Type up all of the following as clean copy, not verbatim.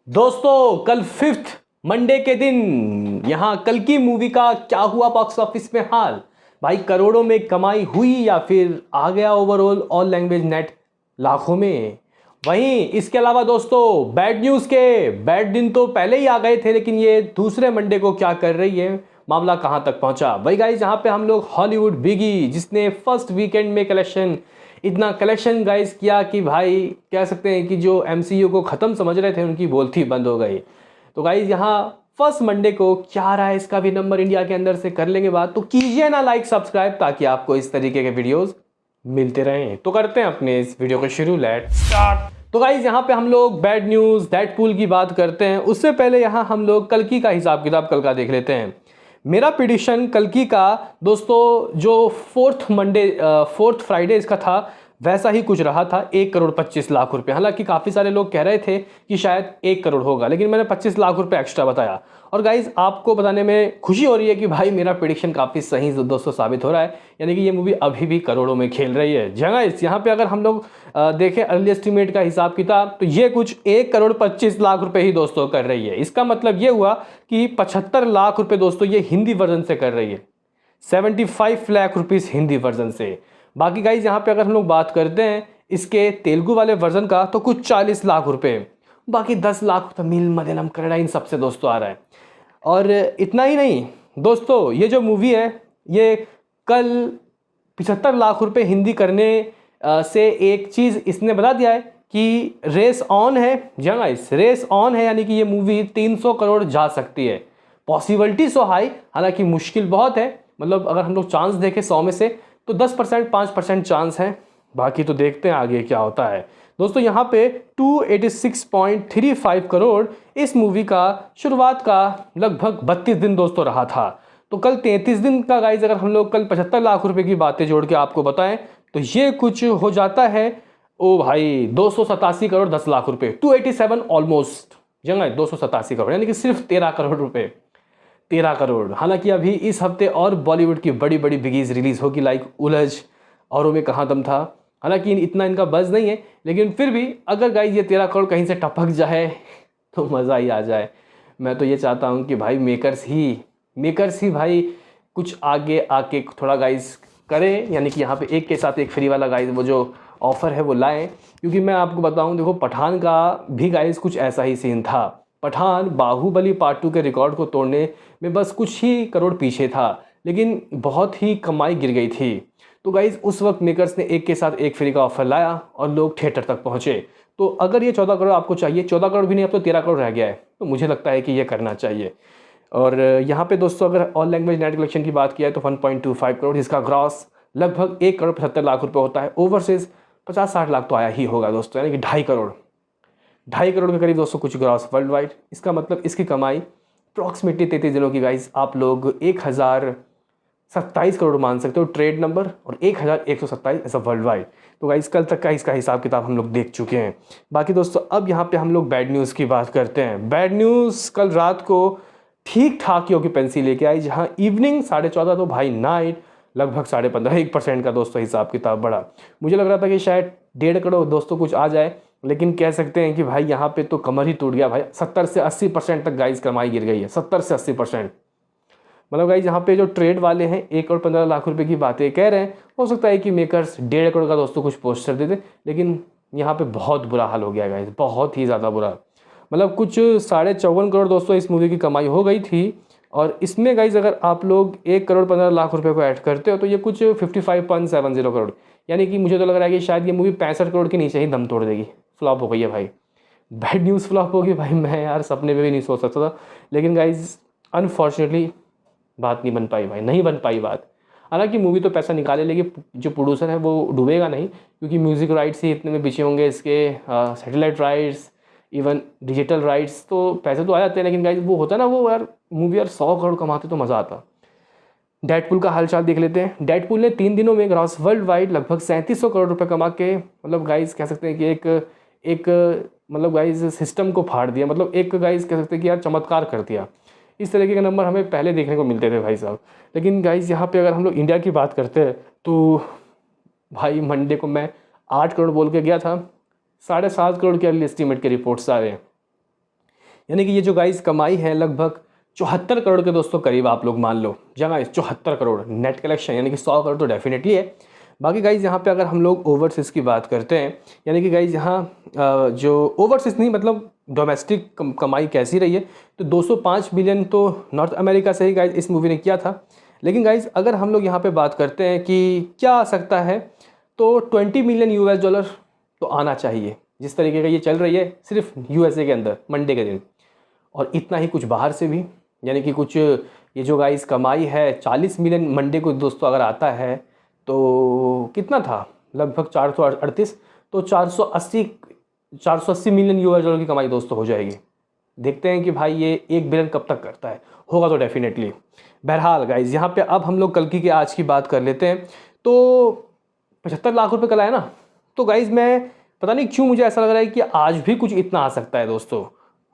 दोस्तों कल 5th Monday के दिन यहाँ कल की मूवी का क्या हुआ बॉक्स ऑफिस में हाल। भाई करोड़ों में कमाई हुई या फिर आ गया ओवरऑल ऑल लैंग्वेज नेट लाखों में। वहीं इसके अलावा दोस्तों बैड न्यूज़ के बैड दिन तो पहले ही आ गए थे, लेकिन ये दूसरे मंडे को क्या कर रही है, मामला कहाँ तक पहुंचा। वही गाइज यहाँ पे हम लोग हॉलीवुड बिगी जिसने फर्स्ट वीकेंड में कलेक्शन इतना कलेक्शन गाइस किया कि भाई कह सकते हैं कि जो एमसीयू को ख़त्म समझ रहे थे उनकी बोलती बंद हो गई। तो गाइस यहाँ फर्स्ट मंडे को क्या रहा है इसका भी नंबर इंडिया के अंदर से कर लेंगे बात। तो कीजिए ना लाइक सब्सक्राइब ताकि आपको इस तरीके के वीडियोस मिलते रहें। तो करते हैं अपने इस वीडियो को शुरू, लेट स्टार्ट। तो गाइज यहाँ पे हम लोग बैड न्यूज़ डेडपूल की बात करते हैं। उससे पहले यहाँ हम लोग कल्कि का हिसाब किताब कल का देख लेते हैं। मेरा प्रिडिक्शन कल्कि का दोस्तों जो फोर्थ फ्राइडे इसका था वैसा ही कुछ रहा था, 1,25,00,000 रुपये। हालांकि काफ़ी सारे लोग कह रहे थे कि शायद 1 करोड़ होगा, लेकिन मैंने 25 लाख रुपये एक्स्ट्रा बताया। और गाइज आपको बताने में खुशी हो रही है कि भाई मेरा प्रिडिक्शन काफ़ी सही दोस्तों साबित हो रहा है, यानी कि ये मूवी अभी भी करोड़ों में खेल रही है। जगह यहाँ पे अगर हम लोग देखें अर्ली एस्टिमेट का हिसाब किताब तो ये कुछ 1,25,00,000 रुपये ही दोस्तों कर रही है। इसका मतलब ये हुआ कि 75 लाख रुपये दोस्तों ये हिंदी वर्जन से कर रही है, 75 लाख रुपीज़ हिंदी वर्जन से। बाकी गाइज यहाँ पे अगर हम लोग बात करते हैं इसके तेलुगु वाले वर्जन का तो कुछ 40 लाख रुपए, बाकी 10 लाख तमिल मलयालम कन्नड़ा इन सबसे दोस्तों आ रहा है। और इतना ही नहीं दोस्तों, ये जो मूवी है ये कल 75 लाख रुपए हिंदी करने से एक चीज़ इसने बता दिया है कि रेस ऑन है। जी हाँ गाइस, रेस ऑन है, यानी कि ये मूवी 300 करोड़ जा सकती है। पॉसिबिलिटी सो हाई, हालांकि मुश्किल बहुत है। मतलब अगर हम लोग चांस देखें 100 में से तो 10% 5% चांस है, बाकी तो देखते हैं आगे क्या होता है। दोस्तों यहाँ पे 286.35 करोड़ इस मूवी का शुरुआत का लगभग 32 दिन दोस्तों रहा था। तो कल 33 दिन का गाइज अगर हम लोग कल 75 लाख रुपए की बातें जोड़ के आपको बताएं तो ये कुछ हो जाता है ओ भाई 287 करोड़ 10 लाख रुपए, 287 ऑलमोस्ट जगह 287 करोड़, यानी कि सिर्फ 13 करोड़ रुपए, 13 करोड़। हालांकि अभी इस हफ्ते और बॉलीवुड की बड़ी बड़ी बिगीज रिलीज होगी, लाइक उलझ, औरों में कहाँ दम था। हालांकि इतना इनका बज़ नहीं है, लेकिन फिर भी अगर गाइस ये 13 करोड़ कहीं से टपक जाए तो मज़ा ही आ जाए। मैं तो ये चाहता हूँ कि भाई मेकर्स ही भाई कुछ आगे आके थोड़ा गाइस करें, यानी कि यहाँ पे एक के साथ एक फ्री वाला गाइस वो जो ऑफ़र है वो लाएँ। क्योंकि मैं आपको बताऊँ, देखो पठान का भी गाइस कुछ ऐसा ही सीन था। पठान बाहुबली पार्ट 2 के रिकॉर्ड को तोड़ने में बस कुछ ही करोड़ पीछे था, लेकिन बहुत ही कमाई गिर गई थी। तो गाइज उस वक्त मेकर्स ने एक के साथ एक फ्री का ऑफर लाया और लोग थिएटर तक पहुंचे। तो अगर ये 14 करोड़ आपको चाहिए, 14 करोड़ भी नहीं, अब तो 13 करोड़ रह गया है, तो मुझे लगता है कि ये करना चाहिए। और यहाँ पे दोस्तों अगर ऑल लैंग्वेज नेट कलेक्शन की बात किया है तो 1.25 करोड़, इसका ग्रॉस लगभग 1,75,00,000 रुपये होता है। ओवरसीज 50-60 लाख तो आया ही होगा दोस्तों, यानी कि 2.5 करोड़ के करीब दोस्तों कुछ ग्रॉस वर्ल्ड वाइड। इसका मतलब इसकी कमाई अप्रॉक्सीमेटली 33 दिनों की गाइस आप लोग 1,027 करोड़ मान सकते हो ट्रेड नंबर, और 1,127 ऐसा वर्ल्ड वाइड। तो गाइस कल तक का इसका हिसाब किताब हम लोग देख चुके हैं। बाकी दोस्तों अब यहाँ पे हम लोग बैड न्यूज़ की बात करते हैं। बैड न्यूज़ कल रात को ठीक ठाक ही ऑक्यूपेंसी लेके आई, जहाँ इवनिंग 14:30 तो भाई नाइट लगभग 15.5 1% का दोस्तों हिसाब किताब बढ़ा। मुझे लग रहा था कि शायद 1.5 करोड़ दोस्तों कुछ आ जाए, लेकिन कह सकते हैं कि भाई यहाँ पे तो कमर ही टूट गया भाई। 70 से 80% तक गाइस कमाई गिर गई है, 70 से 80%। मतलब गाइस यहाँ पे जो ट्रेड वाले हैं 1,15,00,000 रुपये की बातें कह रहे हैं, हो सकता है कि मेकर्स 1.5 करोड़ का दोस्तों कुछ पोस्टर दे दे, लेकिन यहाँ पे बहुत बुरा हाल हो गया गाइस, बहुत ही ज़्यादा बुरा। मतलब कुछ 54.5 करोड़ दोस्तों इस मूवी की कमाई हो गई थी, और इसमें गाइस अगर आप लोग 1,15,00,000 रुपये को ऐड करते हो तो ये कुछ 55.70 करोड़, यानी कि मुझे तो लग रहा है कि शायद ये मूवी 65 करोड़ के नीचे ही दम तोड़ देगी। फ्लॉप हो गई है भाई, बैड न्यूज़ फ्लॉप होगी भाई। मैं यार सपने में भी नहीं सोच सकता था, लेकिन गाइज अनफॉर्चुनेटली बात नहीं बन पाई भाई, नहीं बन पाई बात। हालांकि मूवी तो पैसा निकाले, लेकिन जो प्रोड्यूसर है वो डूबेगा नहीं, क्योंकि म्यूज़िक राइट्स ही इतने में बिछे होंगे, इसके satellite rights, even digital rights, तो पैसे तो आ जाते हैं। लेकिन गाइज वो होता है ना, वो यार मूवी यार 100 करोड़ कमाते तो मज़ा आता। डेडपूल का हालचाल देख लेते हैं। डेडपूल ने 3 दिनों में ग्रॉस वर्ल्ड वाइड लगभग 3700 करोड़ रुपए कमा के, मतलब गाइज कह सकते हैं कि एक मतलब गाइज सिस्टम को फाड़ दिया। मतलब एक गाइज कह सकते हैं कि यार चमत्कार कर दिया। इस तरीके के नंबर हमें पहले देखने को मिलते थे भाई साहब। लेकिन गाइज यहाँ पे अगर हम लोग इंडिया की बात करते हैं तो भाई मंडे को मैं 8 करोड़ बोल के गया था, 7.5 करोड़ के अर्ली एस्टीमेट के रिपोर्ट्स आ रहे हैं। यानी कि ये जो गाइस कमाई है लगभग 74 करोड़ के दोस्तों करीब आप लोग मान लो। जहाँ 74 करोड़ नेट कलेक्शन, यानी कि 100 करोड़ तो डेफिनेटली है। बाकी गाइज यहाँ पे अगर हम लोग ओवरसीज़ की बात करते हैं, यानी कि गाइज यहाँ जो ओवरसीज़ नहीं मतलब डोमेस्टिक कमाई कैसी रही है, तो 205 बिलियन तो नॉर्थ अमेरिका से ही गाइज इस मूवी ने किया था। लेकिन गाइज अगर हम लोग यहाँ पे बात करते हैं कि क्या आ सकता है, तो 20 मिलियन यूएस डॉलर तो आना चाहिए। जिस तरीके का ये चल रही है सिर्फ यूएसए के अंदर मंडे के दिन, और इतना ही कुछ बाहर से भी, यानी कि कुछ ये जो गाइस कमाई है 40 मिलियन मंडे को दोस्तों अगर आता है तो कितना था, लगभग 438, तो 480 मिलियन यूएस डॉलर की कमाई दोस्तों हो जाएगी। देखते हैं कि भाई ये 1 बिलियन कब तक करता है, होगा तो डेफिनेटली। बहरहाल गाइज यहाँ पे अब हम लोग कल की आज की बात कर लेते हैं। तो 75 लाख रुपए कल आया ना, तो गाइज मैं पता नहीं क्यों मुझे ऐसा लग रहा है कि आज भी कुछ इतना आ सकता है दोस्तों।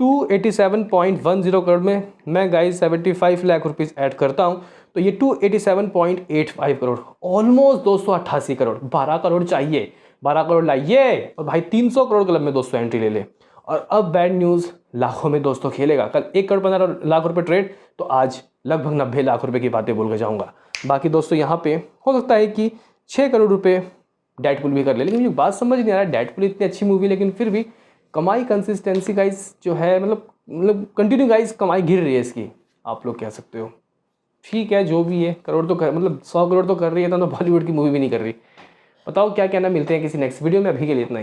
287.10 करोड़ में मैं गाइज 75 लाख रुपीज़ ऐड करता हूँ, तो ये 287.85 करोड़, ऑलमोस्ट दोस्तों 88 करोड़। 12 करोड़ चाहिए, 12 करोड़ लाइए और भाई 300 करोड़ क्लब में दोस्तों एंट्री ले ले। और अब बैड न्यूज़, लाखों में दोस्तों खेलेगा। कल 1 करोड़ 15 लाख रुपए ट्रेड, तो आज लगभग 90 लाख रुपए की बातें बोल के जाऊँगा। बाकी दोस्तों यहाँ पे हो सकता है कि 6 करोड़ रुपये डेडपुल भी कर ले। लेकिन मुझे बात समझ नहीं आ रहा है, डेडपुल इतनी अच्छी मूवी लेकिन फिर भी कमाई कंसिस्टेंसी गाइस जो है मतलब कंटिन्यू गाइस कमाई गिर रही है इसकी, आप लोग कह सकते हो। ठीक है जो भी है, करोड़ तो कर मतलब 100 करोड़ तो कर रही है, तो बॉलीवुड की मूवी भी नहीं कर रही। बताओ क्या कहना, मिलते हैं किसी नेक्स्ट वीडियो में, अभी के लिए इतना ही।